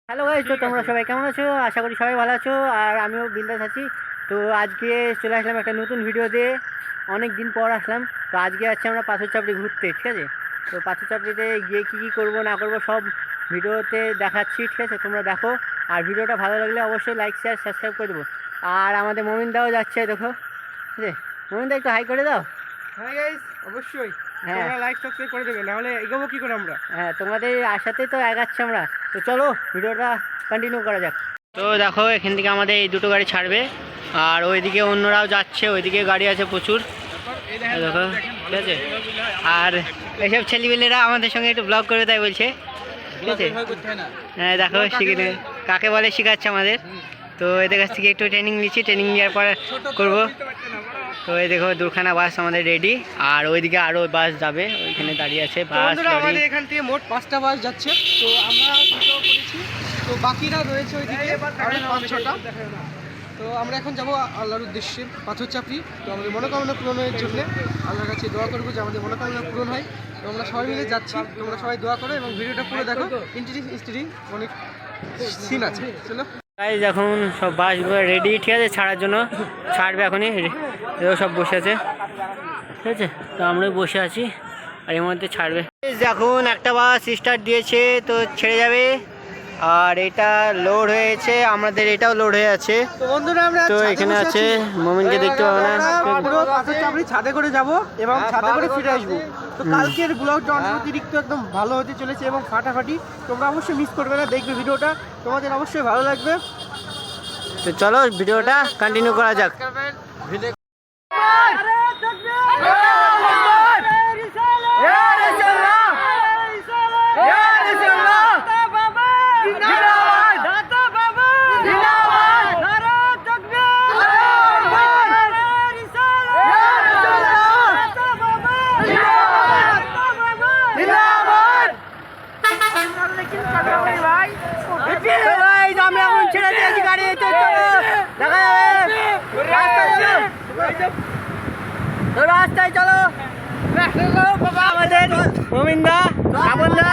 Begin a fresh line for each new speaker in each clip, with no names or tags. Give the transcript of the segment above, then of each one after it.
Hello guys, তো তোমরা সবাই কেমন আছো? আশা করি সবাই ভালো আছো, আর আমিও বিন্দাস আছি। তো আজকে চলে আসলাম একটা নতুন ভিডিও দিয়ে। অনেক দিন পর আসলাম। তো আজকে যাচ্ছি আমরা পাথর চাপড়ি ঘুরতে, ঠিক আছে? তো পাথর চাপড়িতে গিয়ে কী কী করবো না করবো সব ভিডিওতে দেখাচ্ছি, ঠিক আছে? তোমরা দেখো, আর ভিডিওটা ভালো লাগলে অবশ্যই লাইক শেয়ার সাবস্ক্রাইব করে দেবো। আর আমাদের মমিনদাও যাচ্ছে, দেখো, ঠিক আছে? মমিনদা একটু হাই করে দাও।
হাই গাইস, অবশ্যই
হ্যাঁ,
তোমরা লাইক সাবস্ক্রাইব করে দেবে, নাহলে এগোবো কি করে আমরা?
হ্যাঁ, তোমাদের আশাতেই তো এগাচ্ছি আমরা। তো চলো ভিডিওটা কন্টিনিউ করা যাক। তো দেখো, এখান থেকে আমাদের এই দুটো গাড়ি ছাড়বে, আর ওইদিকে অন্যরাও যাচ্ছে, ওইদিকে গাড়ি আছে প্রচুর, দেখো, ঠিক আছে? আর এইসব ছেলেমেয়েরা আমাদের সঙ্গে একটু ব্লগ করবে তাই বলছে, ঠিক আছে? হ্যাঁ, দেখো শিখে কাকে বলে শেখাচ্ছে আমাদের। তো এদের কাছ থেকে একটু ট্রেনিং নিচ্ছি, ট্রেনিং নেওয়ার পরে করবো। তো এই দেখো দুখানা বাস আমাদের রেডি, আর ওইদিকে আরও বাস যাবে, ওইখানে দাঁড়িয়ে আছে বাস।
আমাদের এখান থেকে মোট 5টা বাস যাচ্ছে, তো আমরা দুটো করেছি, তো বাকিরা রয়েছে ওইদিকে আরো 5-6টা। তো আমরা এখন যাবো আল্লাহর উদ্দেশ্যে পাথর চাপড়ি। তো আমাদের মনোকামনা পূরণের জন্য আল্লাহর কাছে দোয়া করবো যে আমাদের মনোকামনা পূরণ হয়। তো আমরা সবাই মিলে যাচ্ছি, তোমরা সবাই দোয়া করো এবং ভিডিওটা পুরো দেখো। ইন্টারেস্টিং অনেক সিন আছে, চলো।
গাইস, এখন সব বাসগুলো রেডি, ঠিক আছে? ছাড়ার জন্য ছাড়বে এখনই, এও সব বসে আছে, ঠিক আছে? তো আমরাও বসে আছি, আর এর মধ্যে ছাড়বে। এখন একটা বাস স্টার্ট দিয়েছে, তো ছেড়ে যাবে। আর এটা লোড হয়েছে, আমাদের এটাও লোড হয়ে আছে।
তো বন্ধুরা, আমরা
তো এখানে আছে মমিনকে দেখতে পাবো না,
পুরো পাথর চাপড়ি ছাদে করে যাব এবং ছাদে করে ফিরে আসবো। তো কালকের ব্লগটা অতিরিক্ত একদম ভালো হতে চলেছে এবং ফাটাফাটি। তোমরা অবশ্যই মিস করবে না, দেখবে ভিডিওটা, তোমাদের অবশ্যই ভালো লাগবে।
তো চলো ভিডিওটা কন্টিনিউ করা যাক। আমরা এখন ছেড়ে দিয়েছি গাড়ি, তো চলো দেখা যাবে। রাস্তায় চলো। আমাদের গোবিন্দা শ্রাবণদা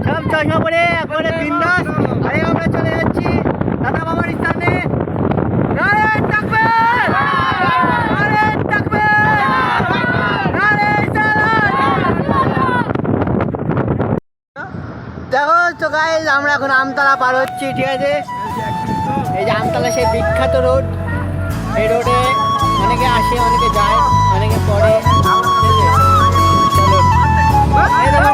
সব চশমা পরে একবারে বিন্দাস, আরে আমরা চলে যাচ্ছি দাদা বাবার স্থানে। দেখো তো গাইস, আমরা এখন আমতলা পার হচ্ছি, ঠিক আছে? এই যে আমতলা, সেই বিখ্যাত রোড। এই রোডে অনেকে আসে, অনেকে যায়, অনেকে পড়ে, চলো। এই দেখো,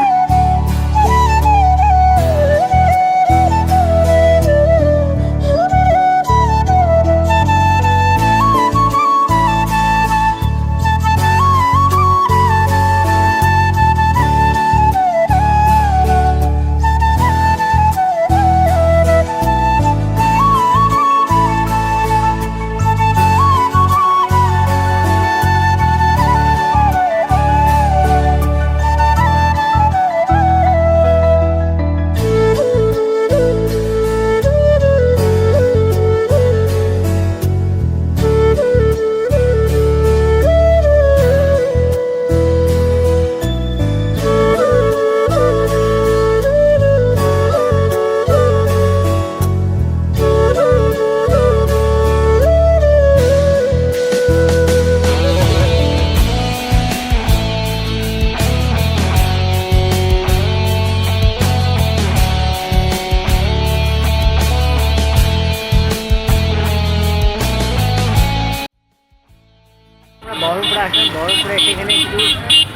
বহরমপুরে আসলাম। বহরমপুরে এখানে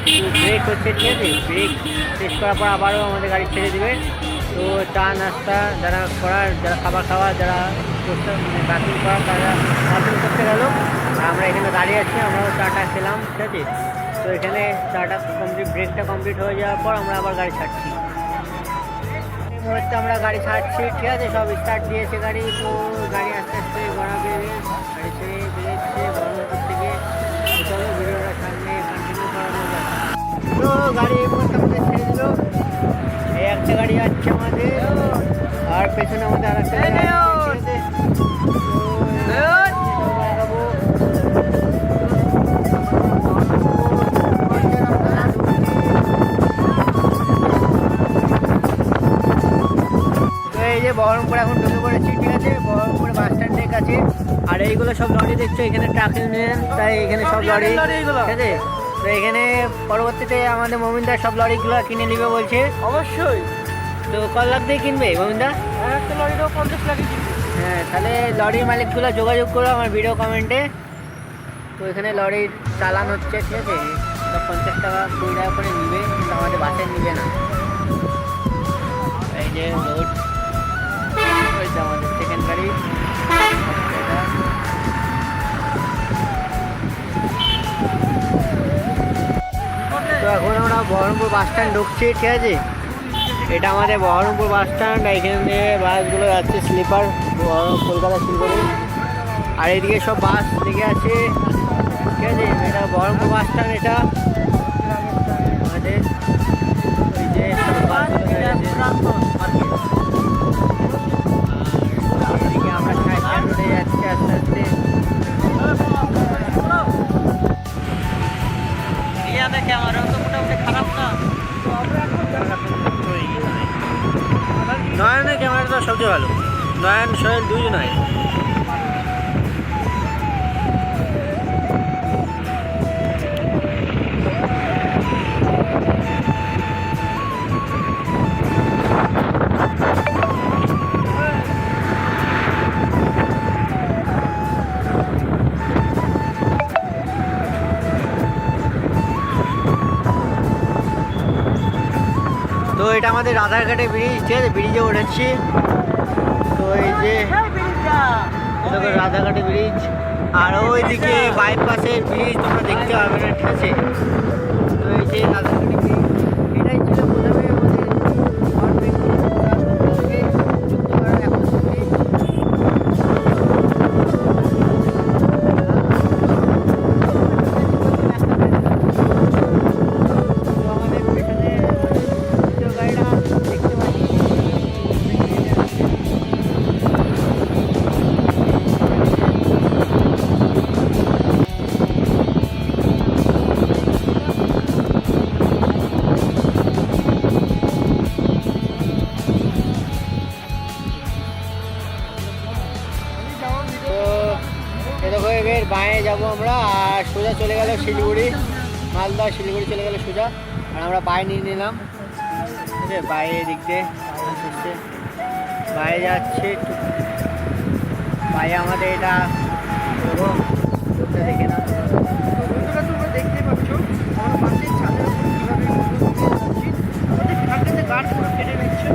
শুধু ব্রেক হচ্ছে, ঠিক আছে? ব্রেক শেষ করার পর আবারও আমাদের গাড়ি ছেড়ে দেবে। তো চা নাস্তা যারা করার, যারা খাবার খাওয়া, যারা বাথরুম করার, তারা বাথরুম করতে গেল। আমরা এখানে দাঁড়িয়ে আছি, আমরাও চাটা খেলাম, ঠিক আছে? তো এখানে চাটা কমপ্লিট, ব্রেকটা কমপ্লিট হয়ে যাওয়ার পর আমরা আবার গাড়ি ছাড়ছি। এই মুহূর্তে আমরা গাড়ি ছাড়ছি, ঠিক আছে? সব স্টার্ট দিয়েছে গাড়ি। তো গাড়ি আস্তে আস্তে গড়াবে, গাড়ি ছেড়ে বেরোচ্ছে বহরমপুর থেকে। চলো ভিডিওটা সামনে কন্টিনিউ করানো যাক। তো গাড়ি এই মুহূর্তে আমাদের ছেড়ে দিল। এই একটা গাড়ি যাচ্ছে আমাদের, আর পেছনে আমাদের আর একটা গাড়ি আছে, ঠিক আছে? বহরমপুর এখন ঢুকে পড়েছি, ঠিক আছে, বহরমপুর বাস স্ট্যান্ডের কাছে। আর এইগুলো সব লরি দেখছো, এখানে ট্রাক ইউনিয়ন, তাই এখানে সব লরি, ঠিক আছে। তো এখানে পরবর্তীতে আমাদের মমিনদা সব লরিগুলো কিনে নিবে বলছে।
অবশ্যই।
তো কত লাখ দিয়ে কিনবে মমিনদা?
একটা লরিটাও 50 লাখে কিনবে।
হ্যাঁ, তাহলে লরির মালিকগুলো যোগাযোগ করো আমার ভিডিও কমেন্টে। তো এখানে লরির চালান হচ্ছে, ঠিক আছে, তো 50 টাকা 20 টাকা করে নিবে, কিন্তু আমাদের বাসে নিবে না। এই যে রোড, ওই যে আমাদের সেকেন্ড গাড়ি। তো এখন আমরা বহরমপুর বাস স্ট্যান্ড ঢুকছি, ঠিক আছে। এটা আমাদের বহরমপুর বাস স্ট্যান্ড, এখান থেকে বাসগুলো যাচ্ছে স্লিপার কলকাতা শিলগড়ি। আর এদিকে সব বাস লেগে আছে, ঠিক আছে। এটা বহরমপুর বাস স্ট্যান্ড, এটা আমাদের ওই যে সব বাসগুলো লেগে আছে। আর এদিকে আমরা সাইকেল রোডে যাচ্ছি আস্তে আস্তে। ক্যামেরা তো মোটামুটি খারাপ না, নয়নের ক্যামেরাটা সবচেয়ে ভালো। নয়ন সোহেল দুজন হয়। তো এটা আমাদের রাধারঘাটে ব্রিজ, ঠিক আছে, ব্রিজে উঠেছি। তো এই যে দেখো রাধারঘাটে ব্রিজ, আর ওইদিকে বাইপাসের ব্রিজ তোমরা দেখতে পাবে না, ঠিক আছে। তো এই যে রাধারঘাটে ব্রিজ, এটাই ছিল প্রথমে আমাদের যুক্ত করার এখন দেখো এবার বাঁয়ে যাবো আমরা, আর সোজা চলে গেল শিলিগুড়ি, মালদা শিলিগুড়ি চলে গেল সোজা। আর আমরা বাঁয়ে নিয়ে নিলাম, ঠিক আছে, বাঁয়ে দিক দিয়ে বাঁয়ে যাচ্ছে। বাঁয়ে আমাদের এটা দেখো, দেখে না
বন্ধুরা, তোমরা দেখতে পাচ্ছ আমার পাশের ছাদের উপর কীভাবে আমাদের গার্ড করে কেটে নিচ্ছে।